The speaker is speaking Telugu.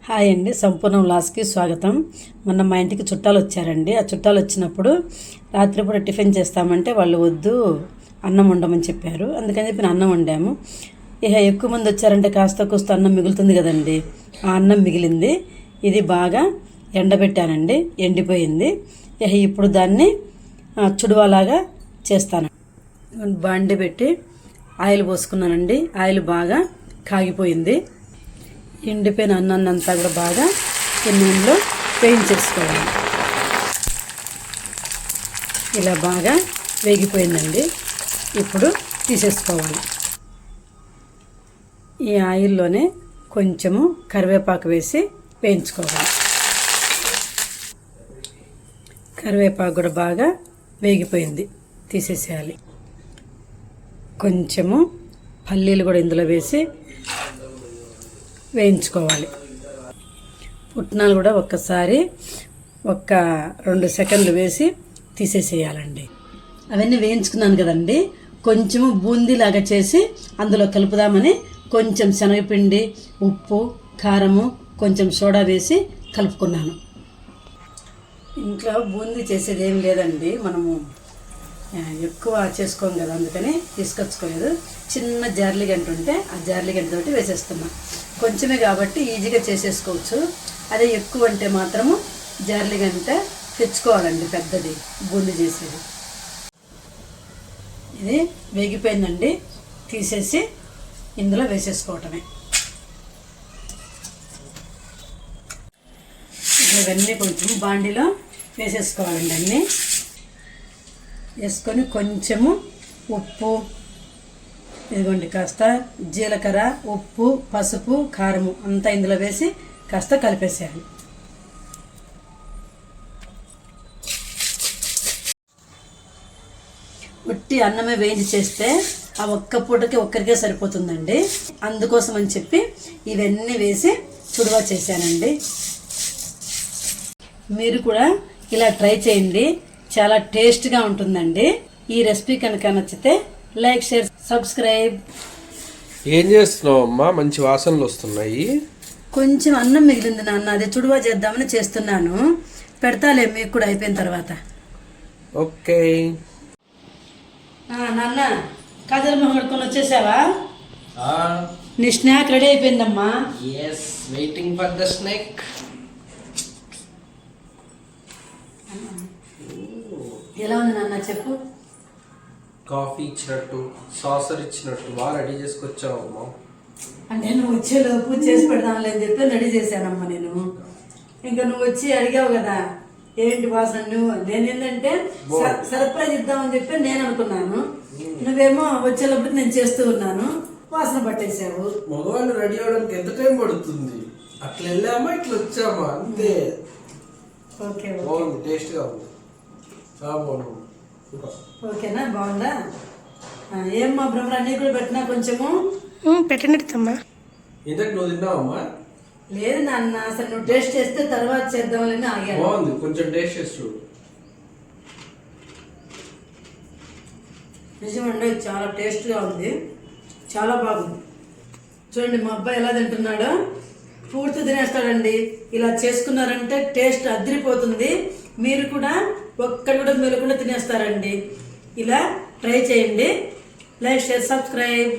హాయ్ అండి, సంపూర్ణ వ్లాగ్స్కి స్వాగతం. మొన్న మా ఇంటికి చుట్టాలు వచ్చారండి. ఆ చుట్టాలు వచ్చినప్పుడు రాత్రిపూట టిఫిన్ చేస్తామంటే వాళ్ళు వద్దు, అన్నం వండమని చెప్పారు. అందుకని చెప్పి అన్నం వండాము. ఇక ఎక్కువ మంది వచ్చారంటే కాస్త కూస్త అన్నం మిగులుతుంది కదండి. ఆ అన్నం మిగిలింది. ఇది బాగా ఎండబెట్టానండి, ఎండిపోయింది. ఇక ఇప్పుడు దాన్ని చుడువలాగా చేస్తాను. బాండి పెట్టి ఆయిల్ పోసుకున్నానండి. ఆయిల్ బాగా కాగిపోయింది. ఎండిపోయిన అన్నాన్ని అంతా కూడా బాగా నూనెలో వేయించేసుకోవాలి. ఇలా బాగా వేగిపోయిందండి. ఇప్పుడు తీసేసుకోవాలి. ఈ ఆయిల్లోనే కొంచెము కరివేపాకు వేసి వేయించుకోవాలి. కరివేపాకు కూడా బాగా వేగిపోయింది, తీసేసేయాలి. కొంచెము పల్లీలు కూడా ఇందులో వేసి వేయించుకోవాలి. పుట్నాలు కూడా ఒక్కసారి 2 సెకండ్లు వేసి తీసేసేయాలండి. అవన్నీ వేయించుకున్నాను కదండి. కొంచెము బూందీలాగా చేసి అందులో కలుపుదామని కొంచెం శనగపిండి, ఉప్పు, కారము, కొంచెం సోడా వేసి కలుపుకున్నాను. ఇంట్లో బూందీ చేసేది ఏం లేదండి, మనము ఎక్కువ చేసుకోం కదా, అందుకని తీసుకొచ్చుకోలేదు. చిన్న జార్లీ గంట ఉంటే ఆ జార్లీ గంట తోటి వేసేస్తున్నాం. కొంచెమే కాబట్టి ఈజీగా చేసేసుకోవచ్చు. అదే ఎక్కువ అంటే మాత్రము జార్లీ గంట తెచ్చుకోవాలండి, పెద్దది బూందీ చేసేది. ఇది వేగిపోయిందండి, తీసేసి ఇందులో వేసేసుకోవటమే. ఇవన్నీ కొంచెం బాండీలో వేసేసుకోవాలండి. అన్నీ వేసుకొని కొంచెము ఉప్పు, ఇదిగోండి కాస్త జీలకర్ర, ఉప్పు, పసుపు, కారము అంతా ఇందులో వేసి కాస్త కలిపేసేయాలి. ఉట్టి అన్నమే వేయించి చేస్తే ఆ ఒక్క పూటకి ఒక్కరికే సరిపోతుందండి. అందుకోసం అని చెప్పి ఇవన్నీ వేసి చుడువా చేశానండి. మీరు కూడా ఇలా ట్రై చేయండి, చాలా టేస్ట్గా ఉంటుందండి. ఈ రెసిపీ కనుక నచ్చితే లైక్, షేర్, సబ్స్క్రైబ్. ఏం చేస్తున్నావు అమ్మా? మంచి వాసనలు వస్తున్నాయి. కొంచెం అన్నం మిగిలింది నాన్న, అది చుడువా చేద్దామని చేస్తున్నాను. పెడతాలే మీకు కూడా అయిపోయిన తర్వాత. ఓకే నాన్న, కాజల్ మొహం కడుక్కొని వచ్చేసావా? నీ స్నాక్ రెడీ అయిపోయిందమ్మా. Waiting for the snack. ఎలా ఉంది నాన్న చెప్పు? కాఫీ ఇచ్చినట్టు, సాసర్ ఇచ్చినట్టు బాగా రెడీ చేసుకొచ్చావు అమ్మా. అంటే నువ్వు వచ్చేలోపు చేసి పెడదాంలే అని చెప్పి రెడీ చేశానమ్మా నేను. ఇంకా నువ్వు వచ్చి అడిగావు కదా ఏంటి వాసన, నేను ఏంటంటే సర్ప్రైజ్ ఇద్దామని చెప్పి నేను అనుకున్నాను. నువ్వేమో వచ్చేలోపు నేను చేస్తూ ఉన్నాను, వాసన పట్టేశావు. మగవాళ్ళు రెడీ అవడానికి ఎంత టైం పడుతుంది? అట్లా వెళ్ళామా ఇట్లా వచ్చామా అంతే. ఓకే, బాగుంది, టేస్ట్గా ఉంది, చాలా బాగుంది. ఓకేనా, బాగుందా? ఏమ్మా బ్రహ్మరా, నీ కూడా పెట్టినా కొంచెము? పెట్టండిమ్మా. ఇంతకు నువ్వు తిన్నావమ్మా? లేదు నాన్న, అసలు నువ్వు టేస్ట్ చేస్తే తర్వాత చేద్దామని ఆగాను. బాగుంది, కొంచెం టేస్ట్ చేసి చూడు. నిజమండి, చాలా టేస్ట్గా ఉంది, చాలా బాగుంది. చూడండి మా అబ్బాయి ఎలా తింటున్నాడో, పూర్తి తినేస్తాడండి. ఇలా చేసుకున్నారంటే టేస్ట్ అదిరిపోతుంది. మీరు కూడా ఒక్కడు కూడా మెలకుండా తినేస్తారండి. ఇలా ట్రై చేయండి. Like, share, subscribe.